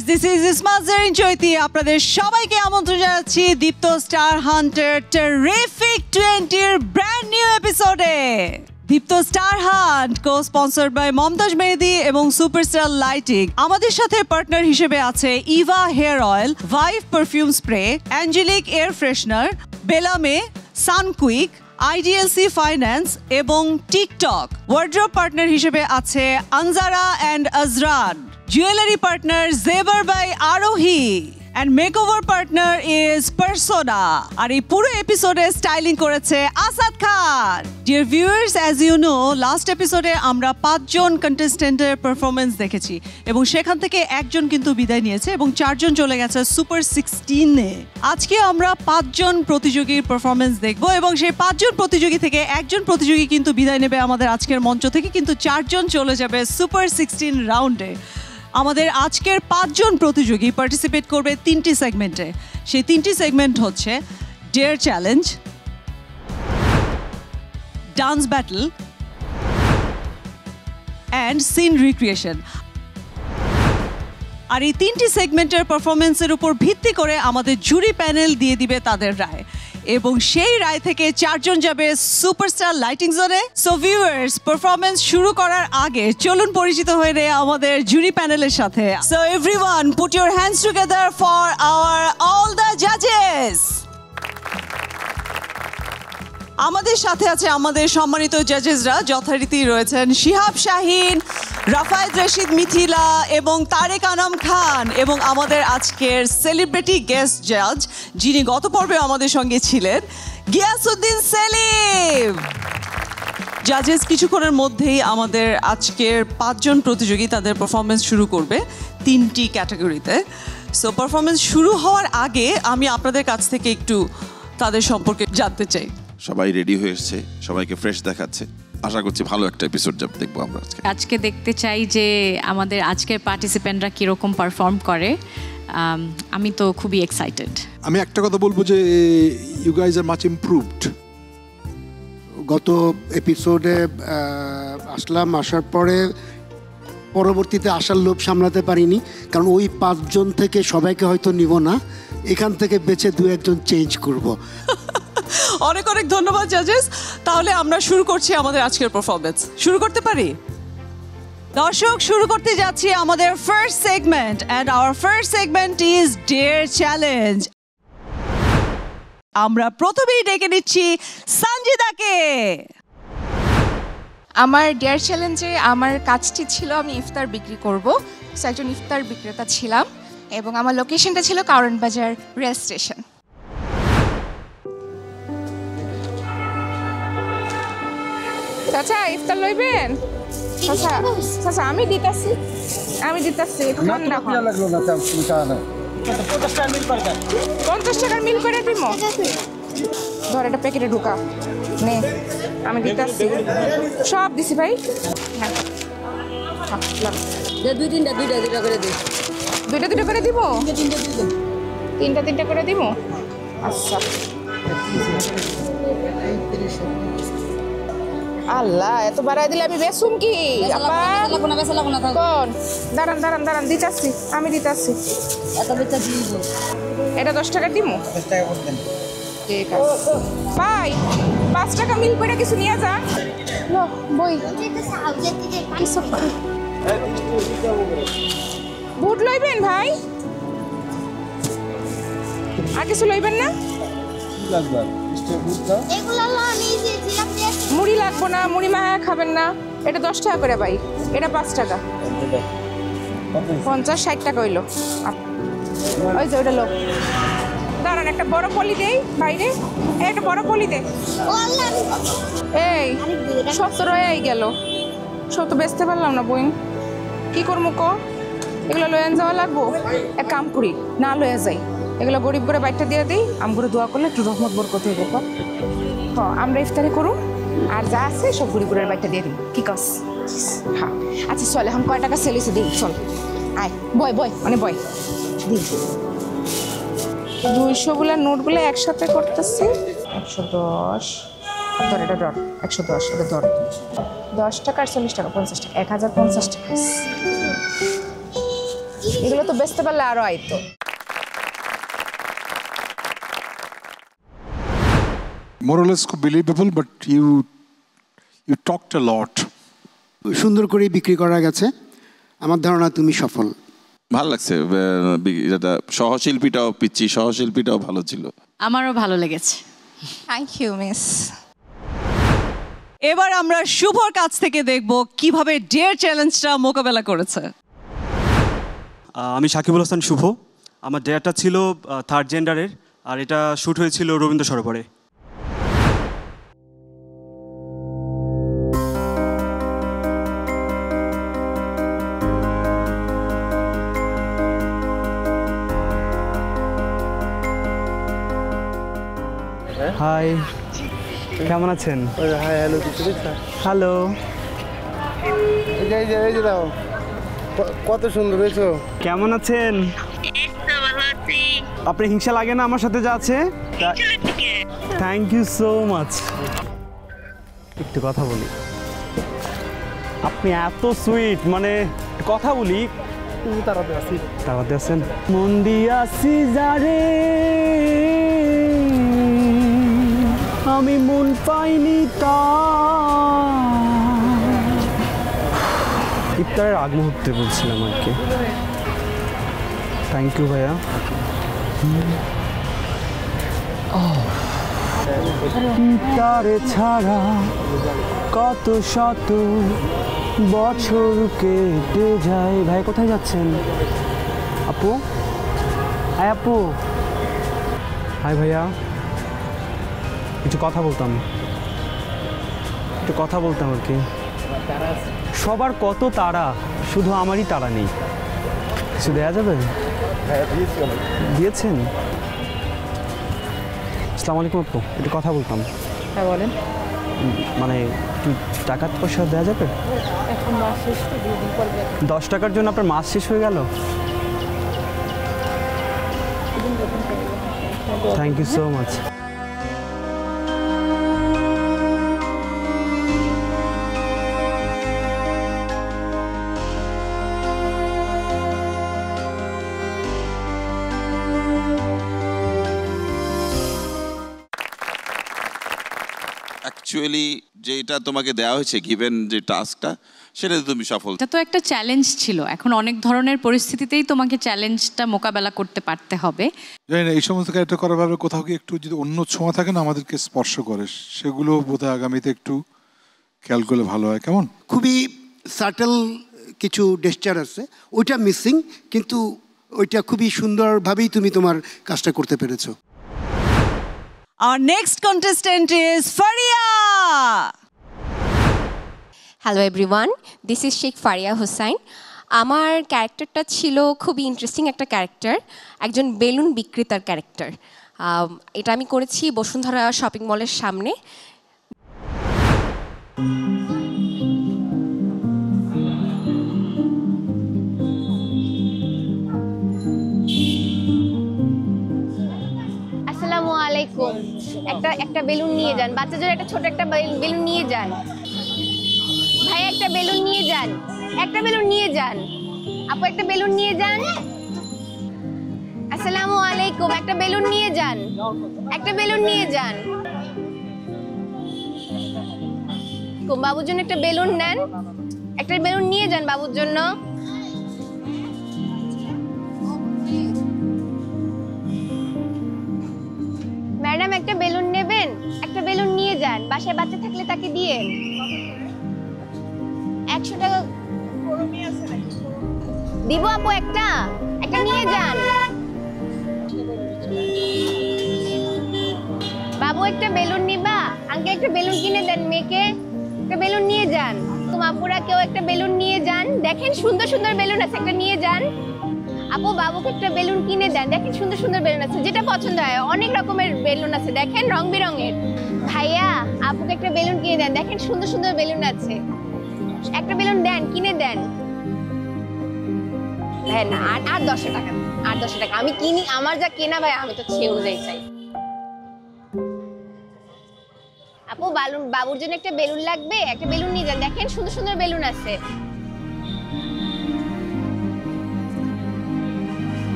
Viewers, this is Ismat Jarin Chaiti. আপনাদের সবাইকে আমন্ত্রণ জানাচ্ছি দীপ্ত স্টার হান্টার টেরিফিক 20-র ব্র্যান্ড নিউ এপিসোডে। Deepto star hunt co sponsored by Mumtaz Mehedi এবং সুপারস্টার লাইটিং। আমাদের সাথে পার্টনার হিসেবে আছে Eva hair oil, Vibe perfume spray, Angelic air freshener, বেলামে, সানকুইক, আইডিএলসি ফাইন্যান্স এবং টিকটক। ওয়ার্ড্রোব পার্টনার হিসেবে আছে Anjara and Azran. Jewellery partner Zebar by Arohi. And makeover partner is Persona. আর এই পুরো এপিসোডে স্টাইলিং করেছে আসাদ খান। Dear viewers, as you know, last episode আমরা 5 জন কন্টেস্টেন্টের পারফরম্যান্স দেখেছি এবং সেখান থেকে একজন কিন্তু বিদায় নিয়েছে এবং 4 জন চলে গেছে সুপার 16-এ। আজকে আমরা 5 জন প্রতিযোগীর পারফরম্যান্স দেখব এবং সেই 5 জন প্রতিযোগী থেকে একজন প্রতিযোগী কিন্তু বিদায় নেবে আমাদের আজকের মঞ্চ থেকে, কিন্তু 4 জন চলে যাবে সুপার 16 রাউন্ডে। আমাদের আজকের 5 জন প্রতিযোগী পার্টিসিপেট করবে 3টি সেগমেন্টে। সেই 3টি সেগমেন্ট হচ্ছে dare challenge, dance battle and scene recreation. আর এই 3টি সেগমেন্টের পারফরমেন্সের উপর ভিত্তি করে আমাদের জুরি প্যানেল দিয়ে দিবে তাদের রায় এবং সেই রায় থেকে 4 জন যাবে সুপারস্টার লাইটিং জোনে। সো ভিউয়ার্স, পারফরমেন্স শুরু করার আগে চলুন পরিচিত হয়ে নেই আমাদের জুরি প্যানেলের সাথে। So everyone, put your hands together for our all the জাজেস। আমাদের সাথে আছে আমাদের সম্মানিত জাজেসরা, যথারীতি রয়েছেন শিহাব শাহিন, রাফায়েত রশিদ মিথিলা এবং তারেক আনাম খান, এবং আমাদের আজকের সেলিব্রিটি গেস্ট জাজ যিনি গত পর্বে আমাদের সঙ্গে ছিলেন, গিয়াসউদ্দিন সেলিম। জাজেস কিছুক্ষণের মধ্যেই আমাদের আজকের 5 জন প্রতিযোগী তাদের পারফরমেন্স শুরু করবে 3টি ক্যাটাগরিতে। সো পারফরমেন্স শুরু হওয়ার আগে আমি আপনাদের কাছ থেকে একটু তাদের সম্পর্কে জানতে চাই। সবাই রেডি হয়ে এসেছে, সবাইকে ফ্রেশ দেখাচ্ছে। আশা করছি ভালো একটা এপিসোড দেখবো আমরা আজকে দেখতে চাই যে আমাদের আজকের পার্টিসিপেন্টরা কীরকম পারফর্ম করে। আমি তো খুবই এক্সাইটেড। আমি একটা কথা বলবো যে you guys are much improved. গত এপিসোডে আসার পরে পরবর্তীতে আসার লোভ সামলাতে পারিনি, কারণ ওই 5 জন থেকে সবাইকে হয়তো নিব না, এখান থেকে বেছে 2-1 জন চেঞ্জ করব। অনেক অনেক ধন্যবাদ জাজেস। তাহলে আমরা শুরু করছি আমাদের আজকের পারফরমেন্স। শুরু করতে পারি? দর্শক, শুরু করতে যাচ্ছি আমাদের first segment, and our first segment is dare challenge. আমরা প্রথমেই ডেকে নিচ্ছি সঞ্জিদাকে। আমার ডেয়ার চ্যালেঞ্জে আমার কাজটি ছিল আমি ইফতার বিক্রি করব। একজন ইফতার বিক্রেতা ছিলাম এবং আমার লোকেশনটা ছিল কারণ বাজার রেল স্টেশন। চাচা ইফতার লইবেন? চাচা চাচা আমি দিতাছি একটু ঠান্ডা হয়। 50 টাকার মিল করে দিব। ধর এটা প্যাকেটে ঢুকা নে, আমি দিতাছি। সব দিছি ভাই। হ্যাঁ দুইটা করে দিই। দুইটা করে দিব? তিনটা করে দিব। আচ্ছা আল্লাহ, এত বাড়াই দিলে আমি বেসুম কি? দাঁড়ান দিতাছি, আমি দিতাছি। এটা 10 টাকা দিব। ঠিক আছে ভাই, 5 টাকা মিল করে কিছু নিয়ে যা। বই বুট লইবেন ভাই? আর কিছু লইবেন না? মুড়ি লাগবো না, মুড়ি মায়া খাবেন না। এটা 10 টাকা করে ভাই, এটা 5 টাকা। 50-60 টাকা হইলো। ওই যে ওটা লোক। দাঁড়ান, একটা বড় পলি দেই বাইরে। একটা বড় পলি দে। এই 70 হয়ে গেল, সব তো বেচতে পারলাম না বইন। কি করবো ক? এগুলো লয়ে যাওয়া লাগবো। এক কাম করি, না লয়ে যাই, এগুলো গরিব করে বাইকটা দিয়ে দিই। আমগুলো দোয়া করলে একটু রহমত বরকত হইব। আমরা ইফতারি করুন আর যা আছে সব গরিবের বাইকটা দিয়ে দিই। কি কস? হ্যাঁ আচ্ছা চল, এখন কয় টাকা সেল হয়েছে দিই। চল আয়, বয় মানে বয় দিই। 200গুলা নোটগুলো একসাথে করতেছি। 110 ধর, এটা ধর 110, এটা ধর 10 টাকা আর 40 টাকা 50 টাকা, 1050 টাকা। এগুলো তো বেচতে পারলে আরো আইতো। More or less believable, but you talked a lot. সুন্দর করে বিক্রি করা গেছে, আমার ধারণা তুমি সফল। ভালো লাগছে, যেটা পিচ্চি সহশিল্পীটাও ভালো ছিল। আমারও ভালো লেগেছে। Thank you miss. এবার আমরা শুভর কাছ থেকে দেখব কিভাবে ডেয়ার চ্যালেঞ্জটা মোকাবেলা করেছে। আমি সাকিবুল হাসান শুভ। আমার ডেয়ারটা ছিল থার্ড জেন্ডারের, আর এটা শ্যুট হয়েছিল রবীন্দ্র সরোবরে। হাই, কেমন আছেন? Hi, hello, hello. এই যে দাও, কত সুন্দর হয়েছো। কেমন আছেন? আপনার হিংসা লাগে না আমার সাথে যা আছে? Thank you so much. একটু কথা বলি, আপনি এত সুইট, মানে কথা বলি। তারাতে আছেন। মন দিয়াছি যারে আমি মন পাইনি তা। ইফতারের আগ মুহূর্তে বলছিলাম আর কি। থ্যাংক ইউ ভাইয়া। ইফতারে ছাড়া কত শত বছর কেটে যায়। ভাই কোথায় যাচ্ছেন? আপু, হাই আপু। হাই ভাইয়া, কিছু কথা বলতাম আর কি। সবার কত তারা, শুধু আমারই তারা নেই। কিছু দেয়া যাবে? দিয়েছেন? আসসালামু আলাইকুম আপু, একটু কথা বলতাম। হ্যাঁ বলেন। মানে একটু টাকা পয়সা দেওয়া যাবে? এখন মাস শেষ তো, 2 দিন পর দেব। 10 টাকার জন্য আপনার মাস শেষ হয়ে গেল? Thank you so much. Actually যেটা তোমাকে দেওয়া হয়েছে, গিভেন যে টাস্কটা, সেটাতে তুমি সফল। এটা তো একটা চ্যালেঞ্জ ছিল, এখন অনেক ধরনের পরিস্থিতিতেই তোমাকে চ্যালেঞ্জটা মোকাবেলা করতে পারতে হবে। জানি না এই সমস্ত ক্যারেক্টার করার ভাবে কোথাও কি একটু যদি অন্য ছোঁয়া থাকে না আমাদেরকে স্পর্শ করে, সেগুলো বোধহয় আগামীতে একটু খেয়াল করলে ভালো হয়। কেমন খুবই সাটেল কিছু ডেস্টার আছে, ওইটা মিসিং, কিন্তু ওইটা খুবই সুন্দরভাবেই তুমি তোমার কাজটা করতে পেরেছো। Our next contestant is Faria. Hello everyone, this is Sheikh Faria Hossain. আমার ক্যারেক্টারটা ছিল খুবই ইন্টারেস্টিং একটা ক্যারেক্টার, একজন বেলুন বিক্রেতার ক্যারেক্টার। এটা আমি করেছি বসুন্ধরা শপিং মলের সামনে। আসসালামু আলাইকুম। একটা বেলুন নিয়ে যান, বাচ্চাদের একটা ছোট একটা বেলুন নিয়ে যান। ভাই একটা বেলুন নিয়ে যান, একটা বেলুন নিয়ে যান। আপু একটা বেলুন নিয়ে যান। আসসালামু আলাইকুম, একটা বেলুন নিয়ে যান, একটা বেলুন নিয়ে যান। বাবুর জন্য একটা বেলুন নেন, একটা বেলুন নিয়ে যান বাবুর জন্য। ম্যাডাম একটা বেলুন নেবেন, একটা বেলুন নিয়ে যান, বাসায় বাচ্চা থাকলে তাকে দিয়েন। 100 টাকা দিব আপু, একটা নিয়ে যান। বাবু একটা বেলুন নিবা? আঙ্কেল একটা বেলুন কিনে দেন মেয়েকে, একটা বেলুন নিয়ে যান। তোমার আপুরা কেউ একটা বেলুন নিয়ে যান, দেখেন সুন্দর সুন্দর বেলুন আছে, একটা নিয়ে যান। আপু বাবুকে একটা বেলুন কিনে দেন, দেখেন সুন্দর সুন্দর বেলুন আছে, যেটা পছন্দ হয়, অনেক রকমের বেলুন আছে, দেখেন রং বেরঙের। ভাইয়া আপুকে একটা বেলুন কিনে দেন, দেখেন সুন্দর সুন্দর বেলুন আছে, একটা বেলুন দেন, কিনে দেন। হ্যাঁ না, আর 10 টাকা, আর 10 টাকা আমি কিনি, আমার যা কেনা ভাই আমি তো সে অনুযায়ী চাই। আপু বাবুর জন্য একটা বেলুন লাগবে, একটা বেলুন নিয়ে যান, দেখেন সুন্দর সুন্দর বেলুন আছে।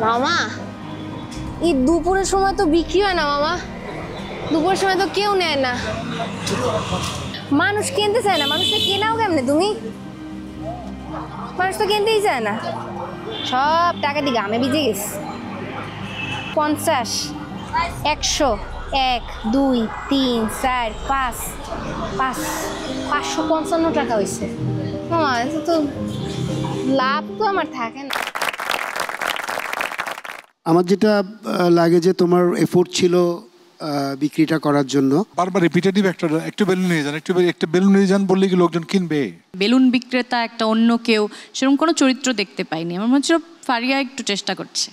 মামা এই দুপুরের সময় তো বিক্রি হয় না মামা, দুপুরের সময় তো কেউ নেয় না, মানুষ কিনতে চায় না। মানুষটা কেনাও কেমনে তুমি? মানুষ তো কিনতেই চায় না, সব টাকা দিয়ে গামে ভিজে গেছে। 50, 100, 1, 2, 3, 4, 5, 555 টাকা হয়েছে মামা। এটা তো লাভ তো আমার থাকে না। আমার যেটা লাগে যে তোমার এফোর্ট ছিল বিক্রিটা করার জন্য। বারবার রিপিটেটিভ একটু বেলুন নিয়ে যান, একটা বেলুন নিয়ে যান বললে কি লোকজন কিনবে? বেলুন বিক্রেতা একটা অন্য কেউ সেরকম কোনো চরিত্র দেখতে পাইনি। আমার মনে হচ্ছে ফারিয়া একটু চেষ্টা করছে,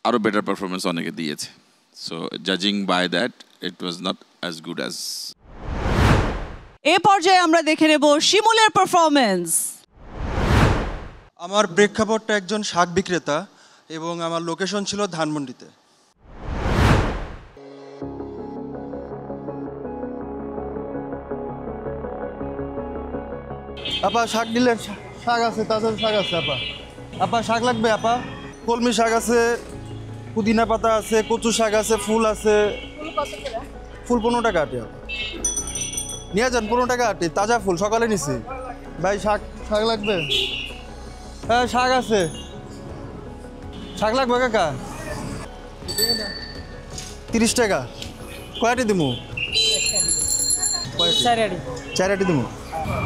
আরো বেটার পারফরমেন্স অনেকে দিয়েছে। সো জাজিং by that it was not as good as. এ পর্যায়ে আমরা দেখে নেব শিমুলের পারফরমেন্স। আমার প্রেক্ষাপটটা একজন শাক বিক্রেতা এবং আমার লোকেশন ছিল ধানমন্ডিতে। আপা শাক নিলেন? শাক আছে, তাজা শাক আছে আপা। আপা শাক লাগবে আপা? কলমি শাক আছে, পুদিনা পাতা আছে, কচু শাক আছে, ফুল আছে। ফুল 15 টাকা আটে আপা, নিয়ে যান। 15 টাকা আটে, তাজা ফুল, সকালে নিছি ভাই। শাক শাক লাগবে? হ্যাঁ শাক আছে। শাক লাগবে কাকা? 30 টাকা। কয়টি দিমু? 4 আটি দিমু।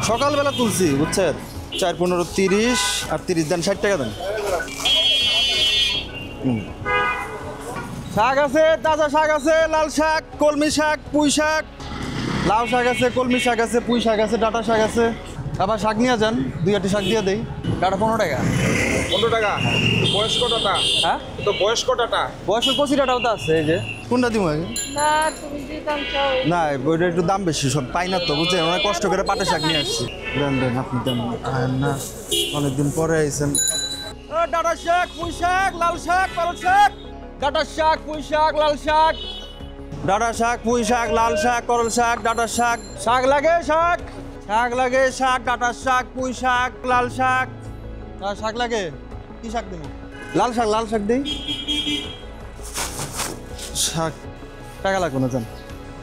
সকালবেলা তুলছি বুঝছেন। 4, 15, 30 আর 30 দেন, 60 টাকা দেন। শাক আছে, তাজা শাক আছে, লাল শাক, কলমি শাক, পুঁই শাক, লাউ শাক আছে, কলমি শাক আছে, পুঁই শাক আছে, ডাঁটা শাক আছে। আবার শাক নিয়ে যান, 2 আটি শাক দিয়ে দেই। ডাঁটা 15 টাকা। 15 টাকা। বয়স কতটা? হ্যাঁ তো বয়স কতটা? বয়স 25 টাকাও তো আছে। এই যে কোনটা দিব? না তুমি যে দাম চাও না ওইটা একটু দাম বেশি, সব পাই না তো বুঝছেন। অনেক কষ্ট করে পাটে শাক নিয়ে আসছি। দেন দেন, আপনি দেন। না অনেকদিন পরে আইছেন। ডাঁটা শাক, পুঁই শাক, লাল শাক, পালং শাক, ডাঁটা শাক, পুঁই শাক, লাল শাক, ডাঁটা শাক, পুঁই শাক, লাল শাক, করল শাক, ডাঁটা শাক। শাক লাগে শাক, শাক লাগে শাক, ডাঁটা শাক, পুঁই শাক, লাল শাক। শাক লাগে? কি শাক দেবো? লাল শাক, লাল শাক দিই। শাক টাকা লাগবে না জান।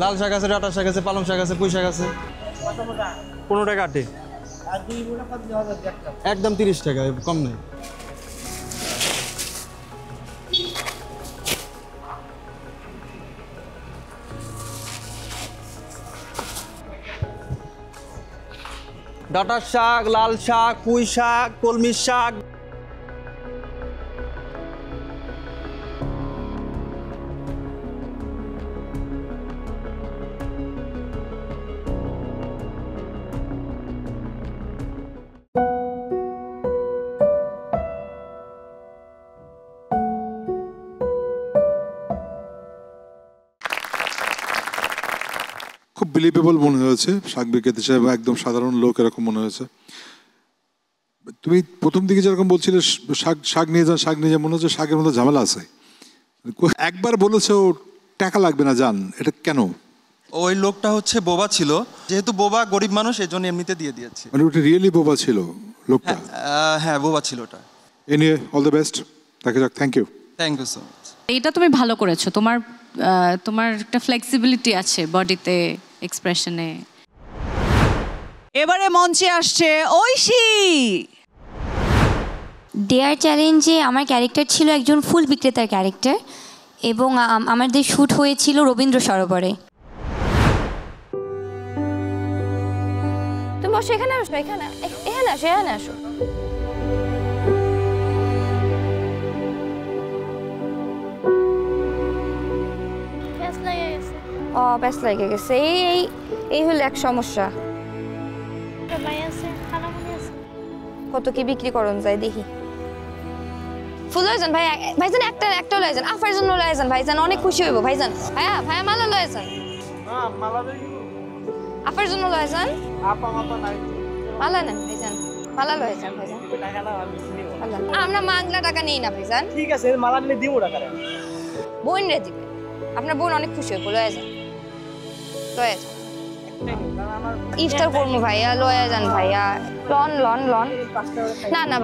লাল শাক আছে, ডাঁটা শাক আছে, পালং শাক আছে, পুঁই শাক আছে। 15 টাকা আটে। একদম 30 টাকা, কম নেই। ডাঁটা শাক, লাল শাক, পুঁই শাক, কলমি শাক। খুব বিলিভেবল মনে হয়েছে শাক বিক্রেতা হিসেবে, একদম সাধারণ লোক এরকম মনে হয়েছে। তুমি প্রথম দিকে যেরকম বলছিলে শাক নিয়ে যান, মনে হচ্ছে শাকের মধ্যে ঝামেলা আছে। একবার বলেছে ও টাকা লাগবে না যান, এটা কেন? ওই লোকটা হচ্ছে বোবা ছিল, যেহেতু বোবা গরিব মানুষ এই জন্য এমনিতে দিয়ে দিয়েছি। মানে ওটা রিয়েলি বোবা ছিল লোকটা? হ্যাঁ বোবা ছিল ওটা। এনিওয়ে অল দ্য বেস্ট, দেখা যাক। Thank you so much. এইটা তুমি ভালো করেছো। তোমার একটা ফ্লেক্সিবিলিটি আছে বডিতে, এক্সপ্রেশনে। এবারে মঞ্চে আসছে ঐশী। ডেয়ার চ্যালেঞ্জে আমার ক্যারেক্টার ছিল একজন ফুল বিক্রেতার ক্যারেক্টার, এবং আমাদের শ্যুট হয়েছিল রবীন্দ্র সরোবরে। তুমি বসো, এখানে আসো, এখানে আসো। প্যাস লাগে গেছে। এই হলো এক সমস্যা। কত কি বিক্রি করুন যায় দেখি। ফুল লয়ে যান ভাইজান, একটা লয়ে যান, আফার জন্য লয়ে যান ভাইজান, অনেক খুশি হইব ভাইজান। ভাইয়া মালা লয়ে যান, আফার জন্য লয়ে যান। মালা নেন ভাইজান, মালা লয়ে যান ভাইজান। আমরা মাংলা টাকা নিই না ভাইজান। ঠিক আছে, মালা নিলে দিব টাকা। বোন রে দিবে, আপনার বোন অনেক খুশি হইব, লয়ে যান। ইফতার করবো ভাইয়া, লয়া যান ভাইয়া, লন লন লন। না না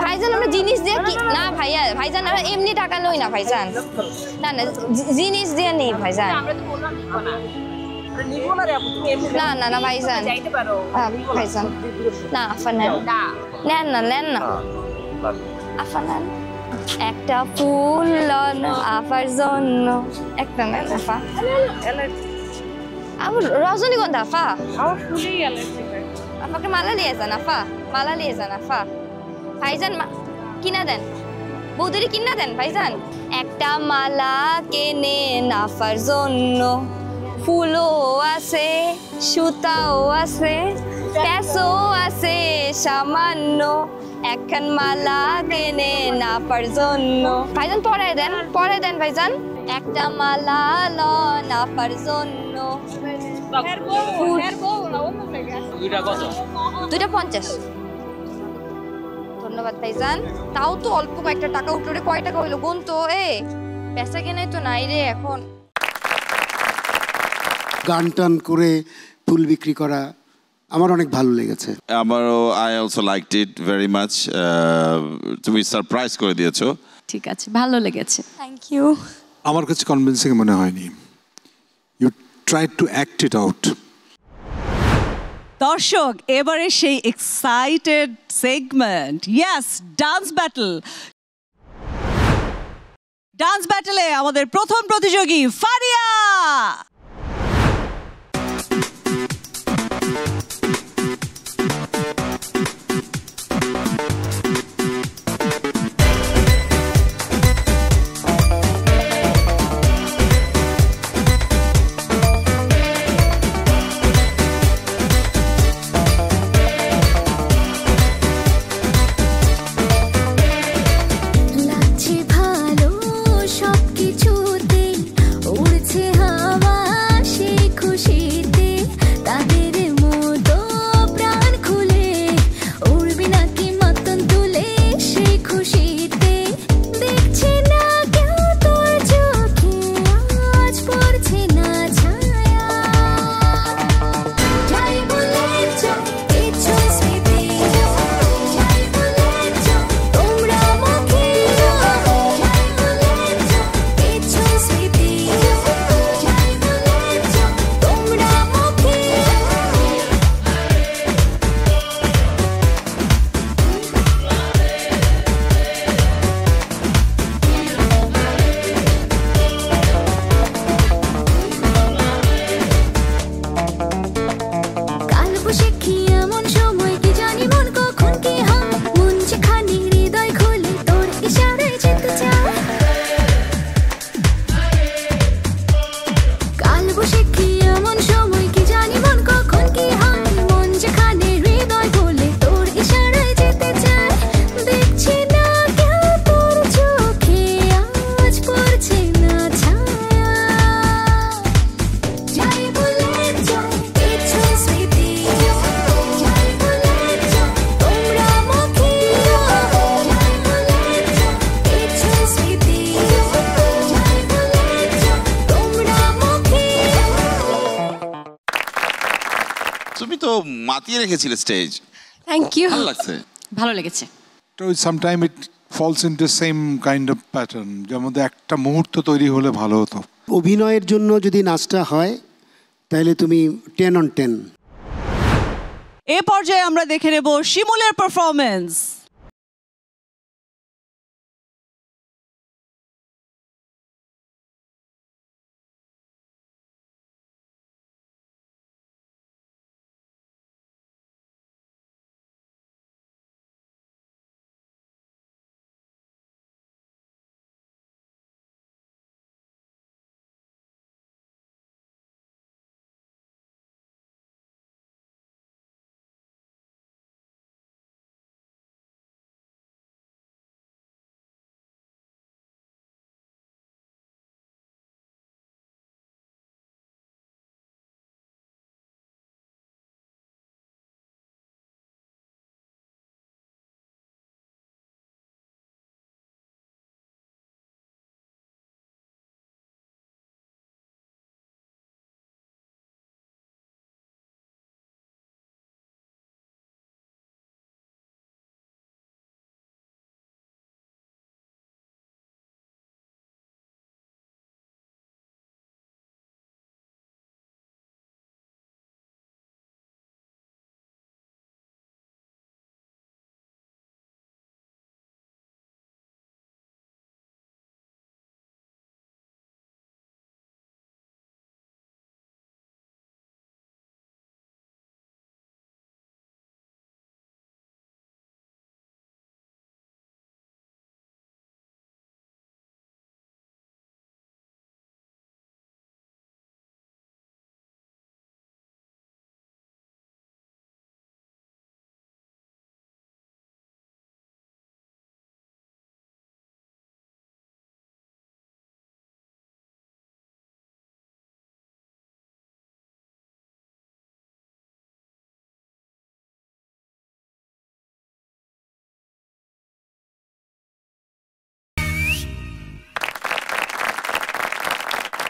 ভাইজান আমরা জিনিস দিয়ে কি না ভাইয়া, ভাইজান আমরা এমনি টাকা লই না ভাইজান, না না জিনিস দিয়ে নেই ভাইজান। না না না ভাইজান, ভাইজান না আফা নেন, নেন না নেন না আফা নেন। একটা ফুল লন আফার জন্য, একটা নেন আফা। আবার রজনীগন্ধা আফা, আফাকে মালা নিয়ে যান আফা, মালা নিয়ে যান আফা। ভাইজান কিনা দেন, বৌদিরে কিনা দেন ভাইজান। একটা মালা কেনে আফার জন্য, ফুলও আছে সুতাও আছে প্যাসও আছে সামান্য, একখান মালা কেনে আফার জন্য। ভাইজান পরাই দেন ভাইজান। একটা মালা লন আফার জন্য। দুইটা 50। ধন্যবাদ ভাইজান, তাও তো অল্প কয়েকটা টাকা উঠলো রে। কয় টাকা হইলো গুন তো, পেশা কেনাই তো নাই রে এখন। গান টান করে ফুল বিক্রি করা আমার অনেক ভালো লেগেছে। আমারও I also liked it very much. তুমি সারপ্রাইজ করে দিয়েছো। ঠিক আছে, ভালো লেগেছে। Thank you. আমার কাছে কনভিন্সিং মনে হয়নি। You try to act it out. দর্শক, এবারে সেই excited segment, yes, dance battle. ডান্স ব্যাটলে আমাদের প্রথম প্রতিযোগী ফারিয়া। তুমি তো মাতিয়ে রেখেছিলে স্টেজ। Thank you. ভালো লাগছে, ভালো লেগেছে। Sometime it falls into same kind of pattern, যার মধ্যে একটা মুহূর্ত তৈরি হলে ভালো হতো। অভিনয়ের জন্য যদি নাচটা হয় তাহলে তুমি 10 on 10। এ পর্যায়ে আমরা দেখে নেব শিমুলের পারফরমেন্স।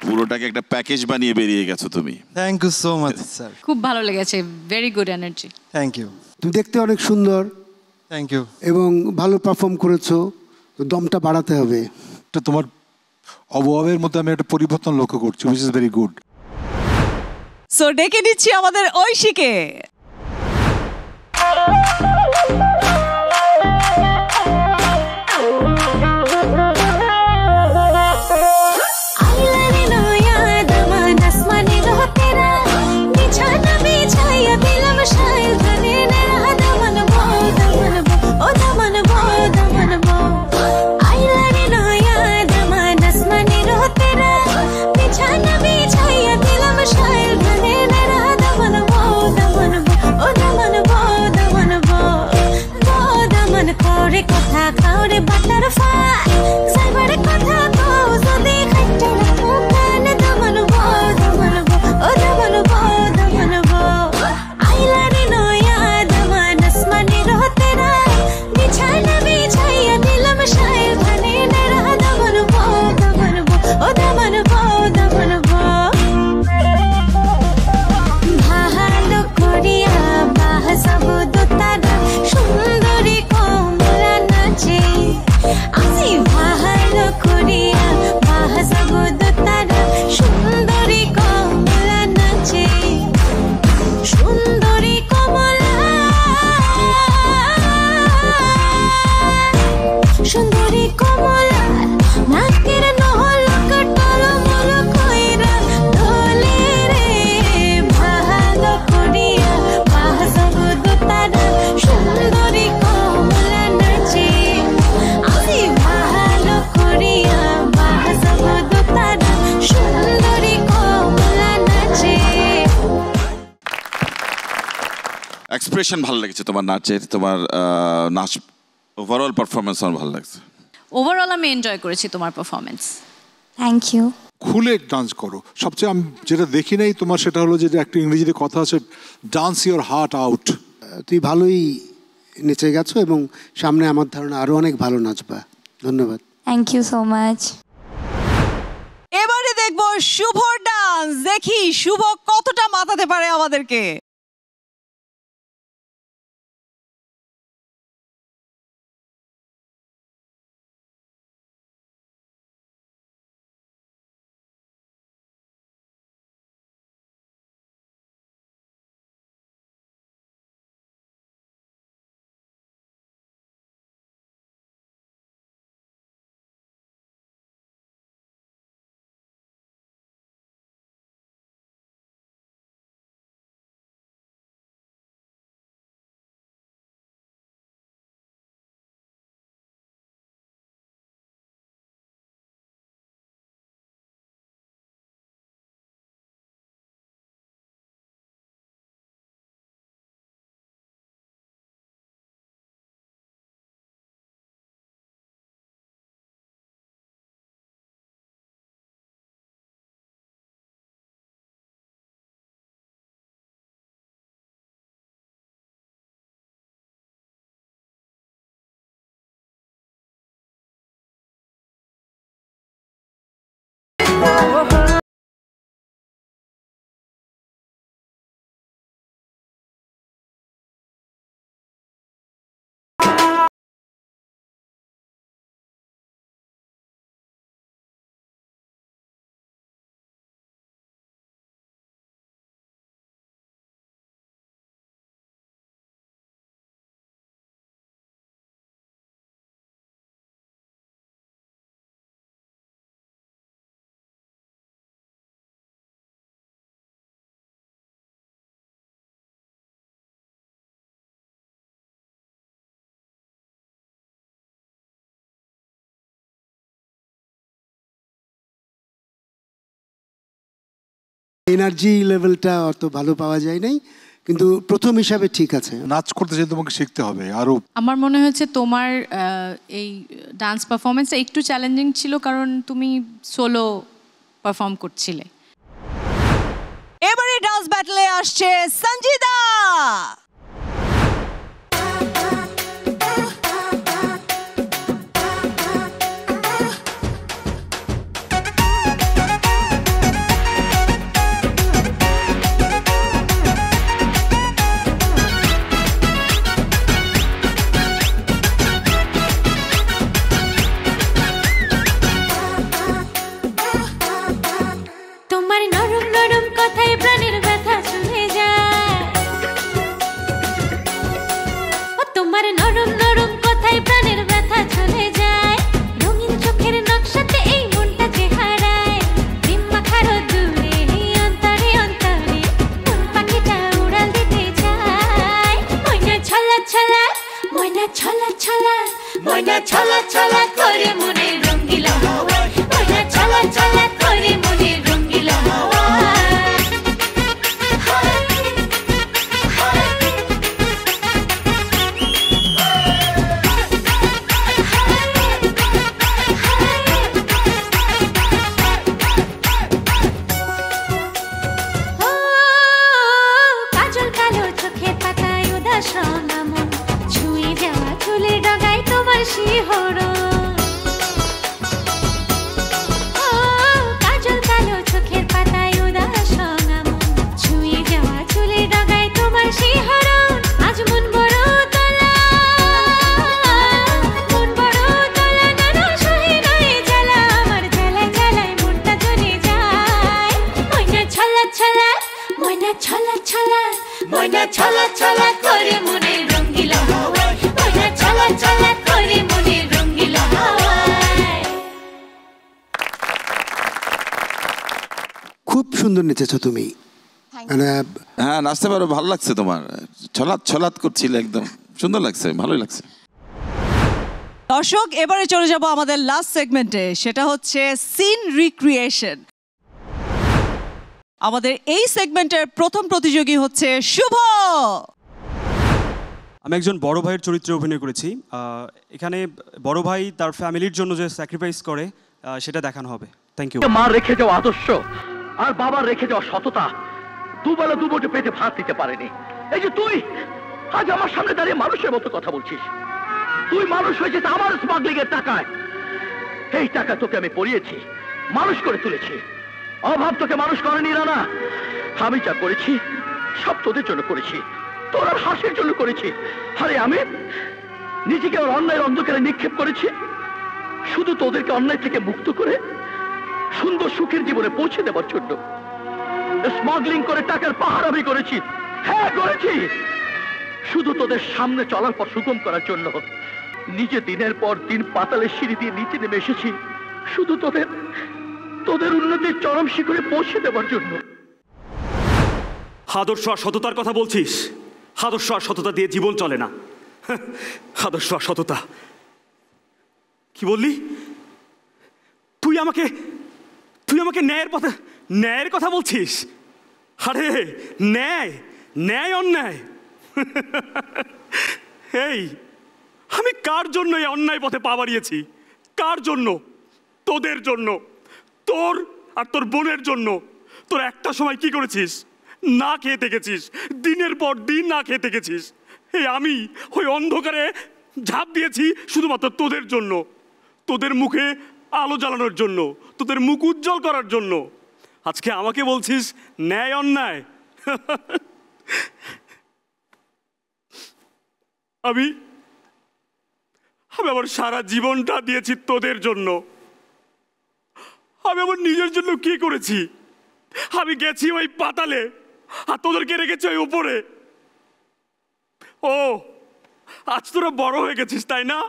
পুরোটাকে একটা প্যাকেজ বানিয়ে বেরিয়ে গেছো তুমি। Thank you so much sir. খুব ভালো লেগেছে, very good energy. Thank you. তুমি দেখতে অনেক সুন্দর। Thank you. এবং ভালো পারফর্ম করেছো, তো দমটা বাড়াতে হবে। তোমার অবয়বের মধ্যে আমি একটা পরিবর্তন লক্ষ্য করছি, which is very good. So ডেকে নিচ্ছি আমাদের ঐশীকে। এক্সপ্রেশন ভালো লেগেছে তোমার নাচের, তোমার নাচ ওভারঅল পারফরমেন্স আমার ভালো লাগছে। ওভারঅল আমি এনজয় করেছি তোমার পারফরমেন্স। Thank you. খুলে ডান্স করো। সবচেয়ে আমি যেটা দেখি নাই তোমার সেটা হলো যে একটা ইংরেজিতে কথা আছে, ডান্স ইওর হার্ট আউট। তুই ভালোই নেচে গেছো এবং সামনে আমার ধারণা আরো অনেক ভালো নাচবা। ধন্যবাদ। Thank you so much. এবারে দেখবো শুভর ডান্স, দেখি শুভ কতটা মাতাতে পারে আমাদেরকে। এনার্জি লেভেলটা অত ভালো পাওয়া যায় নাই, কিন্তু প্রথম হিসাবে ঠিক আছে। নাচ করতে চাই তোমাকে শিখতে হবে আরো। আমার মনে হয়েছে তোমার এই ডান্স পারফরমেন্সটা একটু চ্যালেঞ্জিং ছিল, কারণ তুমি সোলো পারফর্ম করছিলে। এবারে ডান্স ব্যাটলে আসছে সঞ্জিদা। ময়না ছলা ছলা করে মনে রঙ্গিলা হাওয়ায় ময়না ছলা ছলা করে মনে রঙ্গিলা হাওয়ায় কাজল কালো চোখের পাতায় উদাস নামন ছুঁয়ে যাওয়া চুলের ডগায় তোমার শিহরণ কাজল কালো চোখের পাতায় উদাস নামন ছুঁয়ে যাওয়া চুলের ডগায় তোমার শিহরণ আজ মন বড় তোলা নানা সহে নয় জ্বালা আমার জ্বালায় জ্বালায় মনটা জ্বলে যায় ময়না ছলা ছলা ময়না ছলা ছলা ময়না ছলা ছলা করে মনে রঙ্গিলা হাওয়ায় ময়না ছলা ছলা করে মনে রঙ্গিলা হাওয়ায় খুব সুন্দর নেচেছো তুমি মানে হ্যাঁ নাচতে পারো, ভালো লাগছে তোমার, ছলাৎ ছলাৎ করছিলে, একদম সুন্দর লাগছে, ভালোই লাগছে। দর্শক, এবারে চলে যাব আমাদের লাস্ট সেগমেন্টে, সেটা হচ্ছে সিন রিক্রিয়েশন। আমাদের এই সেগমেন্টের প্রথম প্রতিযোগী হচ্ছে শুভ। আমি একজন বড় ভাইয়ের চরিত্রে অভিনয় করেছি। এখানে বড় ভাই তার ফ্যামিলির জন্য যে স্যাক্রিফাইস করে সেটা দেখানো হবে। Thank you. মা রেখে যাওয়া আদর্শ আর বাবার রেখে যাওয়া সততা দুবেলা দুবটে পেটে ভাত দিতে পারেনি। এই যে তুই আজ আমার সামনে দাঁড়িয়ে মানুষের মতো কথা বলছিস, তুই মানুষ হয়েছিস আমার স্মাগলিং এর টাকায়। এই টাকা তোকে আমি পড়িয়েছি, মানুষ করে তুলেছি। অভাব তোকে মানুষ করেনি রানা। আমি যা করেছি সব তোদের জন্য করেছি, তোর আর হাসির জন্য করেছি। আরে আমি নিজেকে ওর অন্যায়ের অন্ধকারে নিক্ষেপ করেছি শুধু তোদেরকে অন্যায় থেকে মুক্ত করে সুন্দর সুখের জীবনে পৌঁছে দেওয়ার জন্য। স্মাগলিং করে টাকার পাহাড় আমি করেছি, হ্যাঁ করেছি, শুধু তোদের সামনে চলার পর সুগম করার জন্য। নিজে দিনের পর দিন পাতালের সিঁড়ি দিয়ে নিচে নেমে এসেছি শুধু তোদের উন্নতির চরম শিখরে পৌঁছে দেওয়ার জন্য। আদর্শ আর সততার কথা বলছিস? আদর্শ আর সততা দিয়ে জীবন চলে না। আদর্শ আর সততা কি বললি? তুই আমাকে ন্যায়ের কথা বলছিস? আরে ন্যায় অন্যায়? এই আমি কার জন্য এই অন্যায় পথে পা বাড়িয়েছি? কার জন্য? তোদের জন্য, তোর আর তোর বোনের জন্য। তোর একটা সময় কি করেছিস? না খেয়ে থেকেছিস, দিনের পর দিন না খেয়ে থেকেছিস। এই আমি ওই অন্ধকারে ঝাঁপ দিয়েছি শুধুমাত্র তোদের জন্য, তোদের মুখে আলো জ্বালানোর জন্য, তোদের মুখ উজ্জ্বল করার জন্য। আজকে আমাকে বলছিস ন্যায় অন্যায়? আমি আমার সারা জীবনটা দিয়েছি তোদের জন্য। আমি আমার নিজের জন্য কি করেছি? আমি গেছি ওই পাতালে আর তোদেরকে রেখেছি ওই উপরে। ও আজ তোরা বড় হয়ে গেছিস তাই না?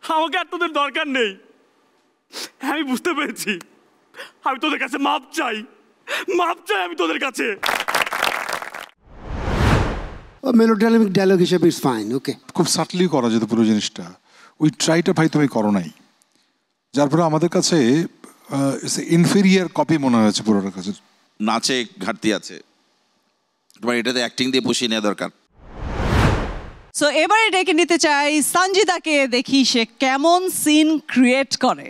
আমাকে আর তোদের দরকার নেই। আমি বুঝতে পেরেছি। আমি তোদের কাছে মাপ চাই আমি তোদের কাছে। মেলোড্রামাটিক ডায়লগ হিসেবে ইটস ফাইন, ওকে। খুব সাটলি করা যেত পুরো জিনিসটা। ওই ট্রাইটা ভাই তুমি করো নাই, যার ফলে আমাদের কাছে ইনফেরিয়ার কপি মনে হয়েছে পুরোটার কাছে। নাচে ঘাটতি আছে, তোমার এটাতে অ্যাক্টিং দিয়ে পুষিয়ে নেওয়া দরকার। সো এবারে ডেকে নিতে চাই সঞ্জিদাকে, দেখি সে কেমন সিন ক্রিয়েট করে।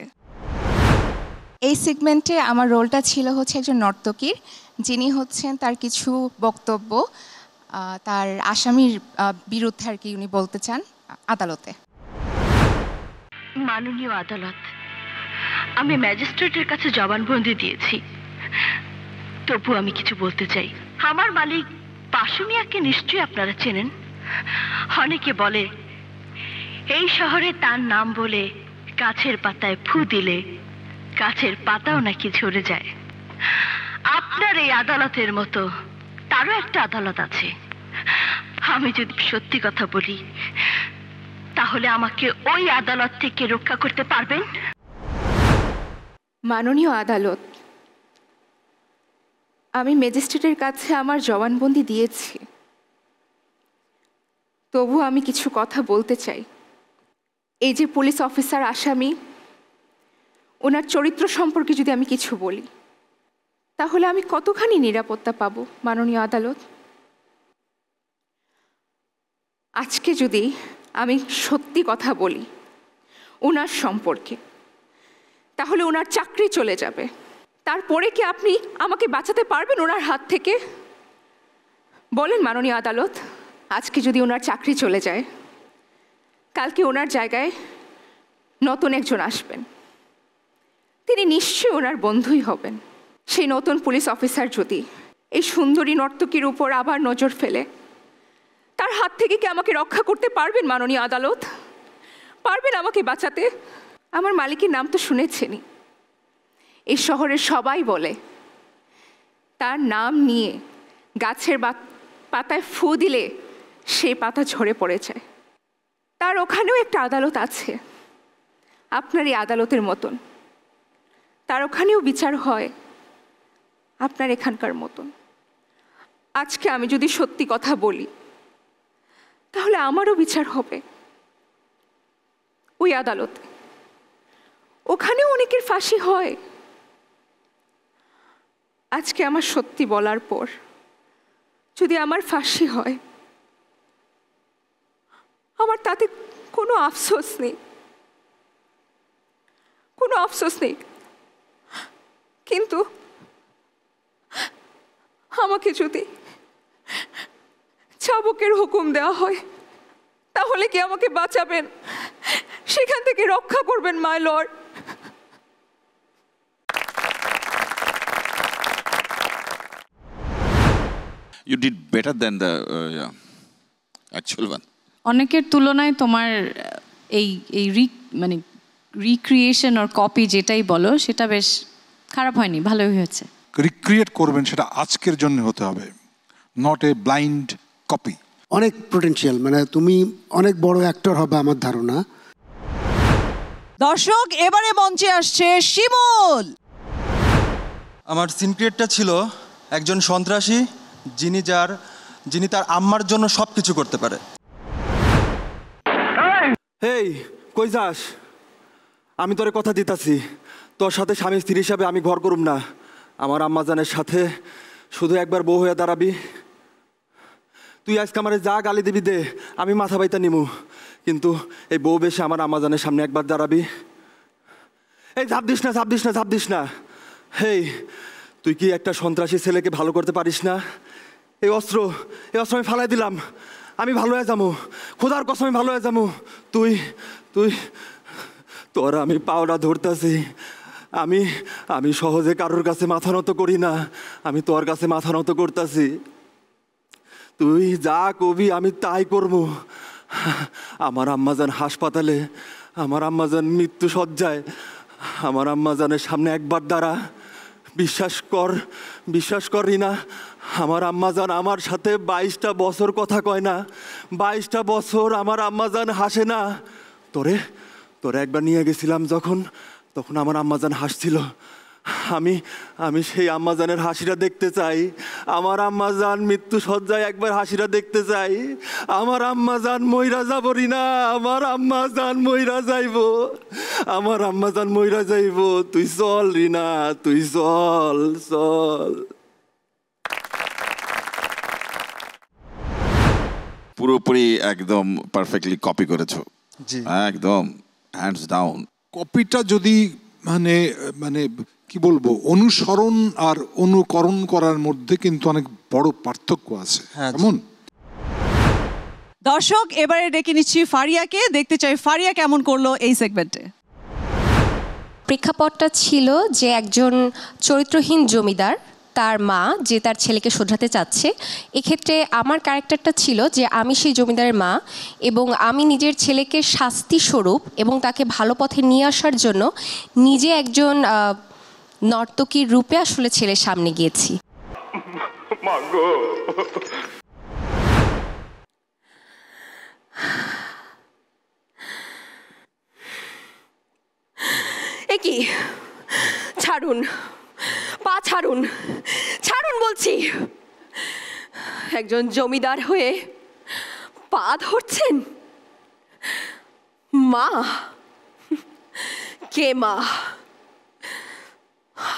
এই সেগমেন্টে আমার রোলটা ছিল হচ্ছে একজন নর্তকীর, যিনি হচ্ছেন তার কিছু বক্তব্য তার আসামির বিরুদ্ধে আর কি উনি বলতে চান আদালতে। মাননীয় আদালত, আমি ম্যাজিস্ট্রেটের কাছে জবানবন্দি দিয়েছি, তবু আমি কিছু বলতে চাই। আমার মালিক পাশু মিয়াকে নিশ্চয়ই আপনারা চেনেন। অনেকে বলে এই শহরে তার নাম বলে গাছের পাতায় ফু দিলে গাছের পাতাও নাকি ঝরে যায়। আপনার এই আদালতের মতো তারও একটা আদালত আছে। আমি যদি সত্যি কথা বলি তাহলে আমাকে ওই আদালত থেকে রক্ষা করতে পারবেন? মাননীয় আদালত, আমি ম্যাজিস্ট্রেটের কাছে আমার জবানবন্দি দিয়েছি, তবু আমি কিছু কথা বলতে চাই। এই যে পুলিশ অফিসার আসামি, ওনার চরিত্র সম্পর্কে যদি আমি কিছু বলি, তাহলে আমি কতখানি নিরাপত্তা পাবো মাননীয় আদালত? আজকে যদি আমি সত্যি কথা বলি ওনার সম্পর্কে, তাহলে ওনার চাকরি চলে যাবে। তারপরে কি আপনি আমাকে বাঁচাতে পারবেন ওনার হাত থেকে? বলেন মাননীয় আদালত, আজকে যদি ওনার চাকরি চলে যায়, কালকে ওনার জায়গায় নতুন একজন আসবেন, তিনি নিশ্চয়ই ওনার বন্ধুই হবেন। সেই নতুন পুলিশ অফিসার যদি এই সুন্দরী নর্তকীর উপর আবার নজর ফেলে, তার হাত থেকে কি আমাকে রক্ষা করতে পারবেন মাননীয় আদালত? পারবেন আমাকে বাঁচাতে? আমার মালিকের নাম তো শুনেছেনই, এই শহরের সবাই বলে তার নাম নিয়ে গাছের পাতায় ফু দিলে সেই পাতা ঝরে পড়ে যায়। তার ওখানেও একটা আদালত আছে, আপনার এই আদালতের মতন। তার ওখানেও বিচার হয় আপনার এখানকার মতন। আজকে আমি যদি সত্যি কথা বলি, তাহলে আমারও বিচার হবে ওই আদালতে। ওখানেও অনেকের ফাঁসি হয়। আজকে আমার সত্যি বলার পর যদি আমার ফাঁসি হয়, আমার তাতে কোনো আফসোস নেই, কোনো আফসোস নেই। কিন্তু আমাকে যদি চাবুকের হুকুম দেওয়া হয়, তাহলে কি আমাকে বাঁচাবেন? সেখান থেকে রক্ষা করবেন my lord? You did better than the actual one. অনেকের তুলনায় তোমার এই এই মানে রিক্রিয়েশন আর কপি যেটাই বলো, সেটা বেশ খারাপ হয়নি, ভালোই হয়েছে। রিক্রিয়েট করবেন সেটা আজকের জন্য হতে হবে, নট এ ব্লাইন্ড কপি। অনেক পোটেনশিয়াল, মানে তুমি অনেক বড় অ্যাক্টর হবে আমার ধারণা। দর্শক, এবারে মঞ্চে আসছে শিমুল। আমার সিনক্রিয়েটটা ছিল একজন সন্ত্রাসী যিনি তার আম্মার জন্য সব কিছু করতে পারে। হেই, কই যাস? আমি তোরে কথা দিতাছি, তোর সাথে স্বামী স্ত্রী হিসাবে আমি ঘর করুম না। আমার আম্মাজানের সাথে শুধু একবার বউ হয়ে দাঁড়াবি। তুই আজকে আমারে যা গালি দিবি দে, আমি মাথা বাইতা নিমু, কিন্তু এই বউ বেশে আমার আম্মাজানের সামনে একবার দাঁড়াবি। এই ঝাঁপ দিস না, ঝাঁপ দিস না, ঝাঁপ দিস না। হেই, তুই কি একটা সন্ত্রাসী ছেলেকে ভালো করতে পারিস না? এই অস্ত্র আমি ফালাই দিলাম, আমি ভালো হয়ে যাবো, খোদার কসম আমি ভালো হয়ে যাবো। তোর আমি পাওনা ধরতেছি। আমি সহজে কারোর কাছে মাথা নত করি না, আমি তোর কাছে মাথা নত করতেছি। তুই যা কবি আমি তাই করবো। আমার আম্মাজান হাসপাতালে, আমার আম্মাজান মৃত্যু শয্যায়, আমার আম্মাজানের সামনে একবার দাঁড়া। বিশ্বাস কর রিনা, আমার আম্মাজান আমার সাথে 22টা বছর কথা কয় না, 22টা বছর আমার আম্মাজান হাসে না। তোরে একবার নিয়ে গেছিলাম তখন আমার আম্মাজান হাসছিল। আমি সেই আম্মাজানের হাসিটা দেখতে চাই। আমার আম্মাজান মৃত্যু শয্যায় একবার হাসিটা দেখতে চাই। আমার আম্মাজান মইরা যাব রিনা, আমার আম্মাজান মইরা যাইব, আমার আম্মাজান মইরা যাইব। তুই চল রিনা, তুই চল। পুরোপুরি একদম পারফেক্টলি কপি করেছো, একদম হ্যান্ডস ডাউন। কপিটা যদি মানে কি বলবো, অনুসরণ আর অনুকরণ করার মধ্যে কিন্তু অনেক বড় পার্থক্য আছে। কেমন? দর্শক, এবারে ডেকে নিচ্ছি ফারিয়াকে, দেখতে চাই ফারিয়া কেমন করলো এই সেগমেন্টে। প্রেক্ষাপটটা ছিল যে একজন চরিত্রহীন জমিদার, তার মা যে তার ছেলেকে শোধরাতে চাচ্ছে। এক্ষেত্রে আমার ক্যারেক্টারটা ছিল যে আমি সেই জমিদারের মা, এবং আমি নিজের ছেলেকে শাস্তি স্বরূপ এবং তাকে ভালো পথে নিয়ে আসার জন্য নিজে একজন নর্তকীর রূপে আসলে ছেলের সামনে গিয়েছি। এ কি? ছাড়ুন, পা ছাড়ুন, ছাড়ুন বলছি। একজন জমিদার হয়ে পা ধরছেন? মা? কে মা?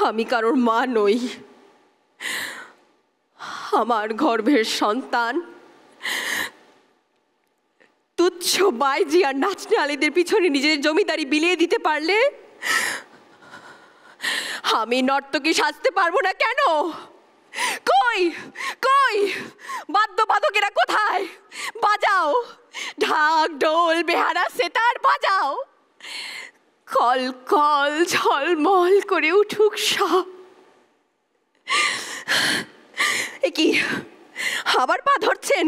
আমি কারোর মা নই। আমার গর্ভের সন্তান তুচ্ছ বাইজি আর নাচনে আলীদের পিছনে নিজের জমিদারি বিলিয়ে দিতে পারলে আমি নর্তকী সাজতে পারবো না কেন? কই কই বাদ্যবাদকেরা কোথায়? বাজাও, ঢাক ঢোল বেহারা সেতার বাজাও, কল কল ঝলমল করে উঠুক সব। এ কি আবার পা ধরছেন?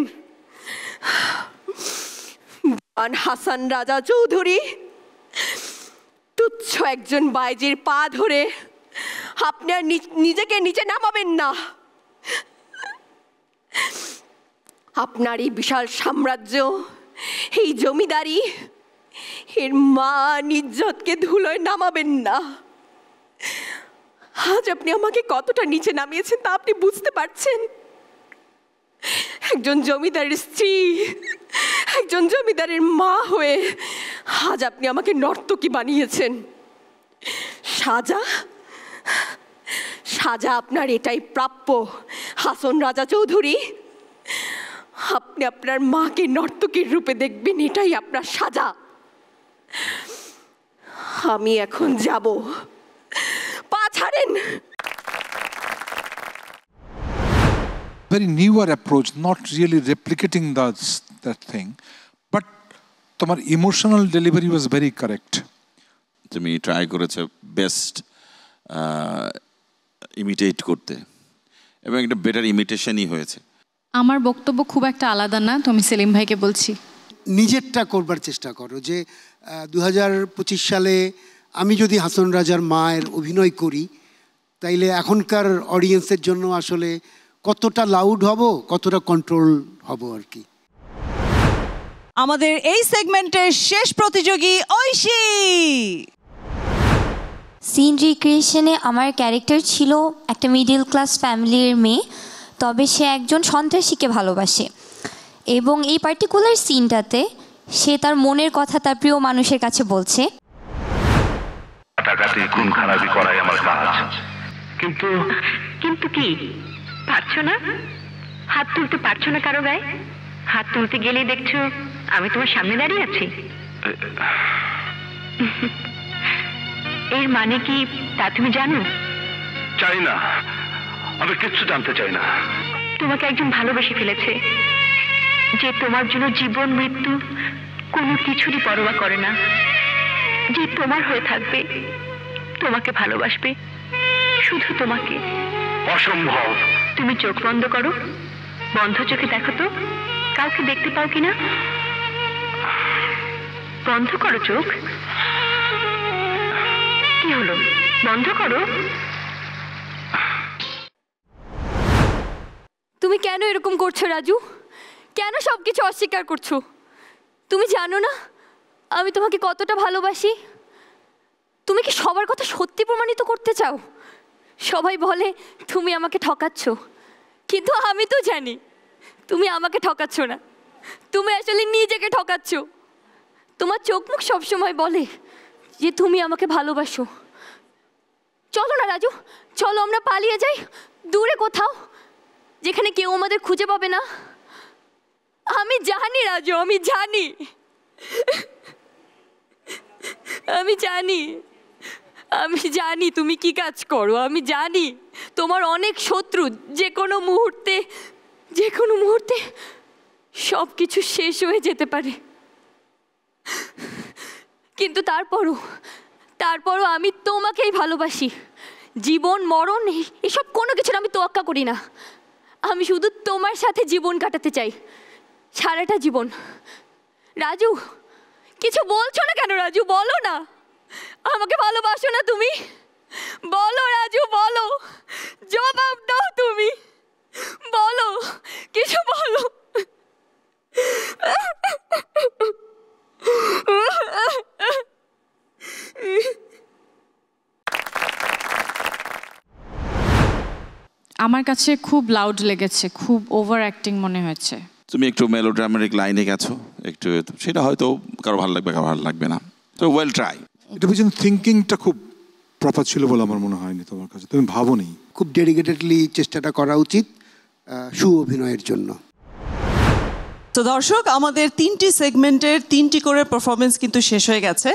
হাসান রাজা চৌধুরী তুচ্ছ একজন বাইজির পা ধরে আপনি আর নিজেকে নিচে নামাবেন না। আপনার এই বিশাল সাম্রাজ্য, এই জমিদারি, এর মান ইজ্জতকে ধুলোয় নামাবেন না। আজ আপনি আমাকে কতটা নিচে নামিয়েছেন তা আপনি বুঝতে পারছেন? একজন জমিদারের স্ত্রী, একজন জমিদারের মা হয়ে আজ আপনি আমাকে নর্তকী বানিয়েছেন। সাজা সাজা আপনার এটাই প্রাপ্য হাসন রাজা চৌধুরী। আপনি আপনার মাকে নর্তকীর রূপে দেখবেন, এটাই আপনার সাজা। আমি এখন যাব, পা ছাড়েন। Very newer approach, not really replicating that thing, but তোমার emotional delivery was very correct. তুমি ট্রাই করেছো বেস্ট ইমিটেট করতে এবং একটা বেটার ইমিটেশনই হয়েছে। আমার বক্তব্য খুব একটা আলাদা না, তো আমি সেলিম ভাইকে বলছি নিজেরটা করবার চেষ্টা করো। যে 2025 সালে আমি যদি হাসন রাজার মায়ের অভিনয় করি তাইলে এখনকার অডিয়েন্সের জন্য আসলে কতটা লাউড হব, কতটা কন্ট্রোল হব আর কি। আমাদের এই সেগমেন্টের শেষ প্রতিযোগী ঐশী। সিন রিক্রিয়েশনে আমার ক্যারেক্টার ছিল একটা মিডল ক্লাস ফ্যামিলির মেয়ে, তবে সে একজন সন্ত্রাসীকে ভালোবাসে এবং এই পার্টিকুলার সিনটাতে সে তার মনের কথা তার প্রিয় মানুষের কাছে বলছে। টাকাতে খুন খারাপি করাই আমার কাজ, কিন্তু কিন্তু কি পারছো না? হাত তুলতে পারছো না কারো গায়ে? হাত তুলতে গেলেই দেখছো আমি তোমার সামনে দাঁড়িয়ে আছি। এর মানে কি তা তুমি জানো? চাই না, আমি কিচ্ছু জানতে চাই না। তোমাকে একজন ভালোবেসে ফেলেছে, যে তোমার জন্য জীবন মৃত্যু কোনো কিছুরই পরোয়া করে না, যে তোমার হয়ে থাকবে, তোমাকে ভালোবাসবে, শুধু তোমাকে। অসম্ভব। তুমি চোখ বন্ধ করো, বন্ধ চোখে দেখো তো কাউকে দেখতে পাও কিনা। বন্ধ করো চোখ। কি হলো? বন্ধ করো। তুমি কেন এরকম করছো রাজু? কেন সব কিছু অস্বীকার করছো? তুমি জানো না আমি তোমাকে কতটা ভালোবাসি? তুমি কি সবার কথা সত্যি প্রমাণিত করতে চাও? সবাই বলে তুমি আমাকে ঠকাচ্ছ, কিন্তু আমি তো জানি তুমি আমাকে ঠকাচ্ছ না, তুমি আসলে নিজেকে ঠকাচ্ছ। তোমার চোখ মুখ সবসময় বলে যে তুমি আমাকে ভালোবাসো। চলো না রাজু, চলো আমরা পালিয়ে যাই দূরে কোথাও, যেখানে কেউ আমাদের খুঁজে পাবে না। আমি জানি রাজু, আমি জানি, আমি জানি, আমি জানি তুমি কি কাজ করো। আমি জানি তোমার অনেক শত্রু, যে কোনো মুহূর্তে সব কিছু শেষ হয়ে যেতে পারে, কিন্তু তারপরও আমি তোমাকেই ভালোবাসি। জীবন মরণ এসব কোনো কিছুর আমি তোয়াক্কা করি না। আমি শুধু তোমার সাথে জীবন কাটাতে চাই, সারাটা জীবন। রাজু, কিছু বলছো না কেন? রাজু বলো না, আমাকে ভালোবাসো না তুমি? বলো রাজু, বলো, জবাব দাও তুমি, বলো, কিছু বলো। আমার কাছে খুব লাউড লেগেছে, খুব ওভার অ্যাক্টিং মনে হয়েছে। তুমি একটু মেলোড্রামাটিক লাইনে গেছো, একটু সেটা হয়তো কারো ভালো লাগবে, কারো ভালো লাগবে না। তো ওয়েল ট্রাই। এটা পিছনে থিঙ্কিংটা খুব প্রপার ছিল বলে আমার মনে হয়নি তোমার কাছে, তুমি ভাবোনি। খুব ডেডিকেটেডলি চেষ্টাটা করা উচিত সু অভিনয়ের জন্য। তো দর্শক, আমাদের 3টি সেগমেন্টের 3টি করে পারফরমেন্স কিন্তু শেষ হয়ে গেছে।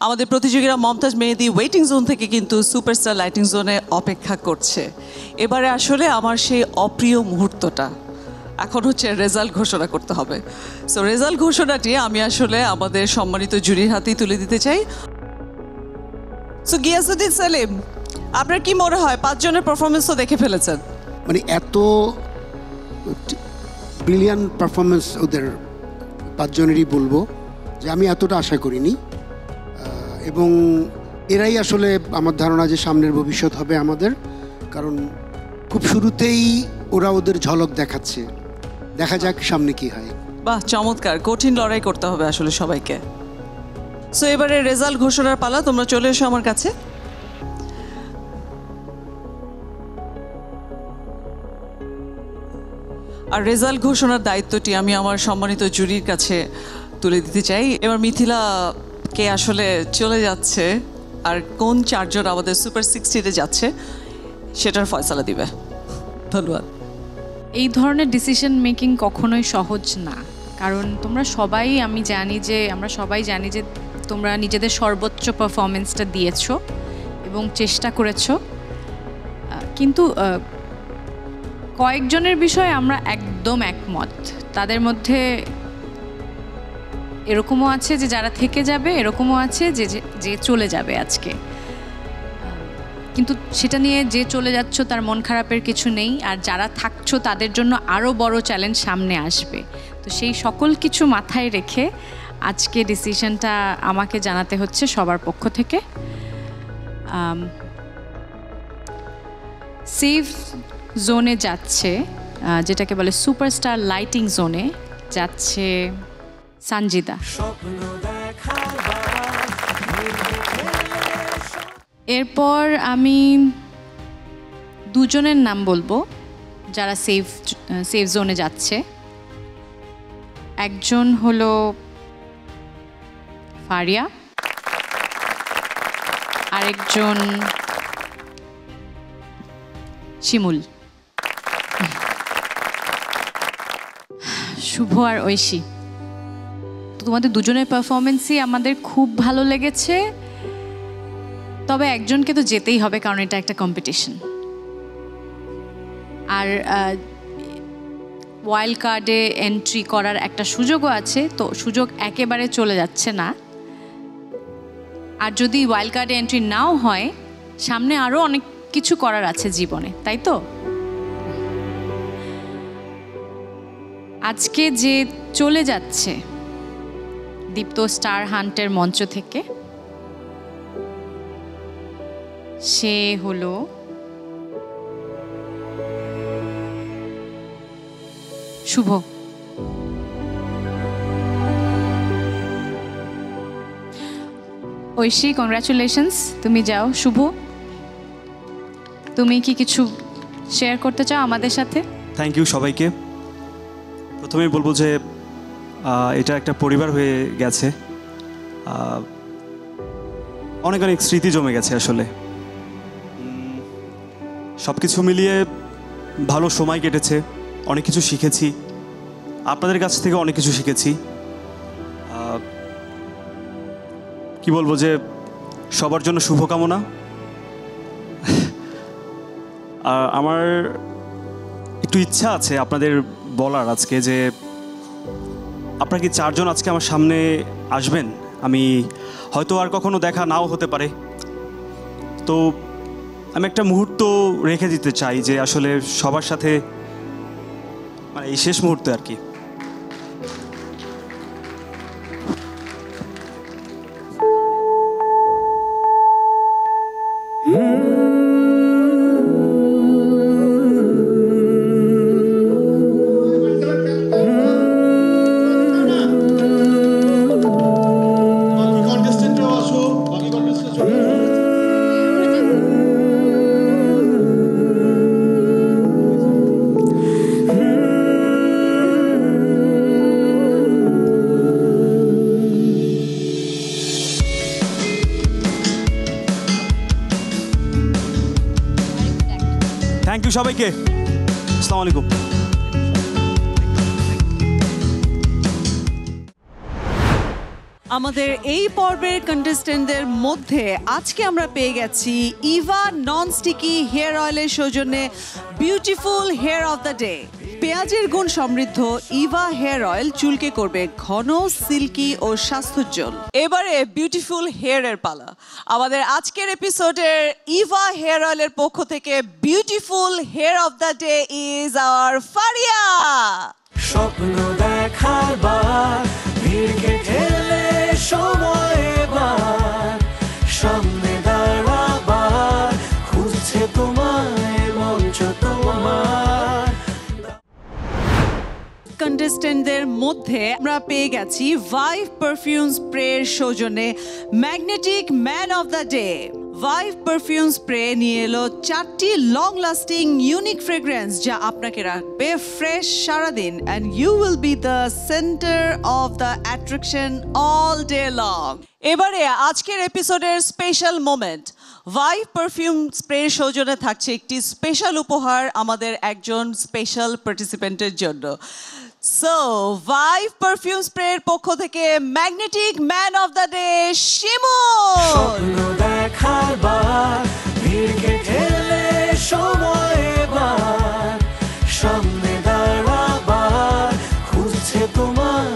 আমাদের প্রতিযোগীরা মমতাজ মেহেদি ওয়েটিং জোন থেকে কিন্তু সুপারস্টার লাইটিং জোনে অপেক্ষা করছে। এবারে আসলে আমার সেই অপ্রিয় মুহূর্তটা, এখন হচ্ছে রেজাল্ট ঘোষণা করতে হবে। সো রেজাল্ট ঘোষণাটি আমি আসলে আমাদের সম্মানিত জুরির হাতেই তুলে দিতে চাই। সো গিয়াসউদ্দিন সেলিম, আপনার কি মনে হয় 5 জনের পারফরমেন্স তো দেখে ফেলেছেন, মানে এত ব্রিলিয়ান্ট পারফরমেন্স ওদের 5 জনেরই বলবো যে আমি এতটা আশা করিনি, এবং এরাই আসলে আমার ধারণা যে সামনের ভবিষ্যৎ হবে আমাদের, কারণ খুব শুরুতেই ওরা ওদের ঝলক দেখাচ্ছে। দেখা যাক সামনে কি হয়। বাহ, চমৎকার। কঠিন লড়াই করতে হবে আসলে সবাইকে। সো এবারে রেজাল্ট ঘোষণার পালা, তোমরা চলে এসো আমার কাছে। আর রেজাল্ট ঘোষণার দায়িত্বটি আমি আমার সম্মানিত জুরির কাছে তুলে দিতে চাই। এবার মিথিলাকে আসলে চলে যাচ্ছে, আর কোন 4 জন আমাদের সুপার 60-তে যাচ্ছে সেটার ফয়সালা দিবে। ধন্যবাদ। এই ধরনের ডিসিশন মেকিং কখনোই সহজ না, কারণ আমরা সবাই জানি যে তোমরা নিজেদের সর্বোচ্চ পারফরমেন্সটা দিয়েছো এবং চেষ্টা করেছো, কিন্তু কয়েকজনের বিষয়ে আমরা একদম একমত। তাদের মধ্যে এরকমও আছে যে যারা থেকে যাবে, এরকমও আছে যে চলে যাবে আজকে। কিন্তু সেটা নিয়ে যে চলে যাচ্ছ তার মন খারাপের কিছু নেই, আর যারা থাকছো তাদের জন্য আরও বড় চ্যালেঞ্জ সামনে আসবে। তো সেই সকল কিছু মাথায় রেখে আজকে ডিসিশনটা আমাকে জানাতে হচ্ছে সবার পক্ষ থেকে। সেফ জোনে যাচ্ছে, যেটাকে বলে সুপারস্টার লাইটিং জোনে যাচ্ছে সানজিদা। এরপর আমি 2 জনের নাম বলবো যারা সেফ জোনে যাচ্ছে। একজন হলো ফারিয়া, আরেকজন শিমুল। শুভ আর ঐশী, তোমাদের 2 জনের পারফরমেন্সই আমাদের খুব ভালো লেগেছে, তবে একজনকে তো যেতেই হবে কারণ এটা একটা কম্পিটিশন। আর ওয়াইল্ড কার্ডে এন্ট্রি করার একটা সুযোগও আছে, তো সুযোগ একেবারে চলে যাচ্ছে না। আর যদি ওয়াইল্ড কার্ডে এন্ট্রি নাও হয়, সামনে আরও অনেক কিছু করার আছে জীবনে, তাই তো? আজকে যে চলে যাচ্ছে দীপ্ত স্টার হান্টের মঞ্চ থেকে, সে হলো শুভ। ঐশী, কংগ্রাচুলেশনস, তুমি যাও। শুভ, তুমি কি কিছু শেয়ার করতে চাও আমাদের সাথে? থ্যাংক ইউ সবাইকে। প্রথমেই বলবো যে এটা একটা পরিবার হয়ে গেছে, অনেক অনেক স্মৃতি জমে গেছে। আসলে সব কিছু মিলিয়ে ভালো সময় কেটেছে, অনেক কিছু শিখেছি, আপনাদের কাছ থেকে অনেক কিছু শিখেছি। কি বলবো যে সবার জন্য শুভকামনা। আর আমার একটু ইচ্ছা আছে আপনাদের বলার আজকে যে আপনারা কি 4 জন আজকে আমার সামনে আসবেন? আমি হয়তো আর কখনো দেখা নাও হতে পারে, তো আমি একটা মুহূর্ত রেখে দিতে চাই যে আসলে সবার সাথে, মানে এই শেষ মুহূর্তে আর কি। থ্যাংক ইউ সবাইকে, আসসালামু আলাইকুম। আমাদের এই পর্বের কন্টেস্টেন্টদের মধ্যে আজকে আমরা পেয়ে গেছি ইভা নন স্টিকি হেয়ার অয়েলের সৌজন্যে beautiful hair of the day. পেঁয়াজের গুণ সমৃদ্ধ ইভা হেয়ার অয়েল চুলকে করবে ঘন, সিল্কি ও স্বাস্থ্যোজ্জ্বল। এবারে বিউটিফুল হেয়ারের পালা। আমাদের আজকের এপিসোডের ইভা হেয়ার অয়েলের পক্ষ থেকে beautiful hair of the day is our Faria. স্বপ্ন দেখার বার ভিড়কে ঠেলে সময় এবার সামনে দাঁড়াবার খুঁজছে তোমায় মঞ্চ তোমার। কন্টেস্টেন্টদের মধ্যে আমরা পেয়ে গেছি ভাইভ পারফিউম স্প্রের সৌজন্যে magnetic man of the day. Vive perfume spray নিয়ে এলো 4টি লং লাস্টিং ইউনিক ফ্রেগ্রেন্স যা আপনাকে রাখবে ফ্রেশ সারাদিন, and you will be the centre of the attraction all day long. এবারে আজকের এপিসোডের স্পেশাল মোমেন্ট। ভাইভ পারফিউম স্প্রের সৌজন্যে থাকছে একটি স্পেশাল উপহার আমাদের একজন স্পেশাল পার্টিসিপেন্টের জন্য। সো ভাইভ পারফিউম স্প্রের পক্ষ থেকে magnetic man of the day Shimul. স্বপ্ন দেখার বার ভিড়কে ঠেলে সময় এবার সামনে দাঁড়াবার খুঁজছে তোমায়।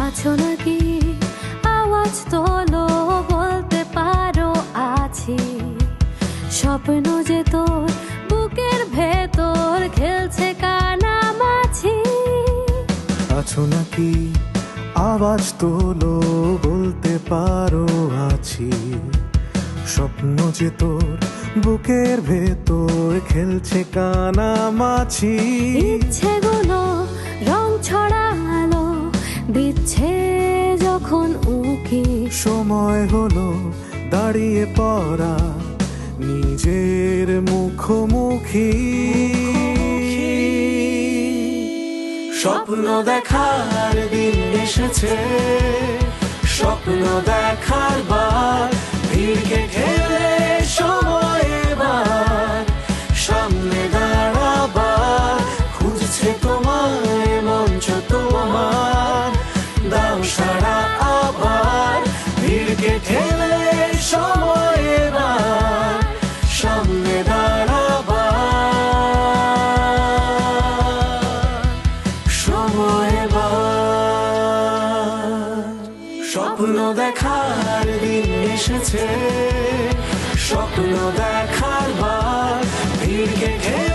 আছো নাকি আওয়াজ তোলো বলতে পারো আছি, স্বপ্ন যে তোর বুকের ভেতর খেলছে কানামাছি। আছো নাকি আওয়াজ তোলো বলতে পারো আছি, স্বপ্ন যে তোর বুকের ভেতর খেলছে কানামাছি। ইচ্ছেগুলো রং ছড়ালো দিচ্ছে যখন উকি, সময় হলো দাঁড়িয়ে পড়া নিজের মুখোমুখি। স্বপ্ন দেখার দিন এসেছে, স্বপ্ন দেখার বার ভিড়কে ঠেলে সময় এবার সামনে দাঁড়াবার খুঁজছে তোমায় মঞ্চ তোমার। দাও সারা আবার ভিড়কে ঠেলে সময় এবার সামনে দাঁড়াবার সময় এবার। স্বপ্ন দেখার দিন এসেছে, স্বপ্ন দেখার বার ভিড়কে ঠেলে